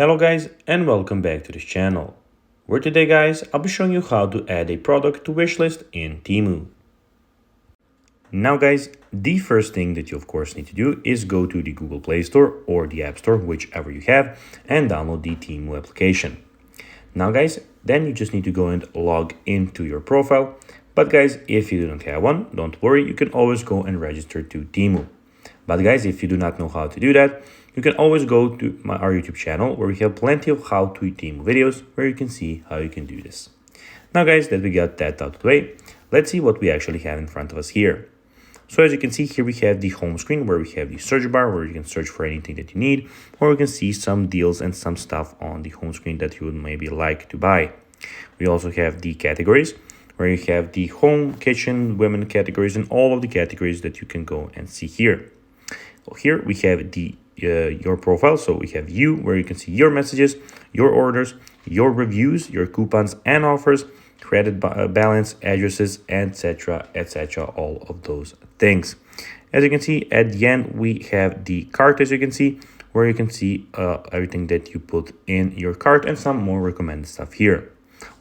Hello guys and welcome back to this channel, where today guys I'll be showing you how to add a product to wishlist in Temu. Now guys, the first thing that you of course need to do is go to the Google Play Store or the App Store, whichever you have, and download the Temu application. Now guys, then you just need to go and log into your profile. But guys, if you don't have one, don't worry, you can always go and register to Temu. But guys, if you do not know how to do that, you can always go to our YouTube channel, where we have plenty of how to Temu videos where you can see how you can do this. Now guys, that we got that out of the way, let's see what we actually have in front of us here. So as you can see here, we have the home screen where we have the search bar where you can search for anything that you need, or we can see some deals and some stuff on the home screen that you would maybe like to buy. We also have the categories where you have the home, kitchen, women categories, and all of the categories that you can go and see here. Here we have the your profile, so we have you, where you can see your messages, your orders, your reviews, your coupons and offers, credit balance, addresses, etc, etc, all of those things. As you can see at the end, we have the cart, as you can see, where you can see everything that you put in your cart and some more recommended stuff here.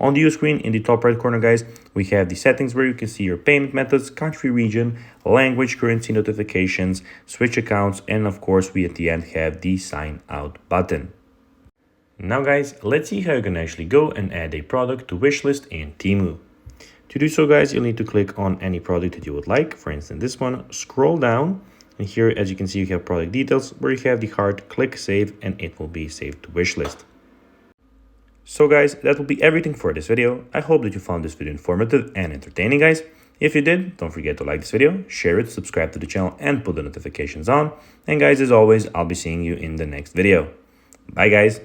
On the view screen in the top right corner guys, we have the settings where you can see your payment methods, country, region, language, currency notifications, switch accounts, and of course we at the end have the sign out button. Now guys, let's see how you can actually go and add a product to wishlist in Temu. To do so guys, you'll need to click on any product that you would like. For instance, this one, scroll down, and here as you can see you have product details where you have the heart, click save, and it will be saved to wishlist. So guys, that will be everything for this video. I hope that you found this video informative and entertaining guys. If you did, don't forget to like this video, share it, subscribe to the channel, and put the notifications on. And guys, as always, I'll be seeing you in the next video. Bye guys.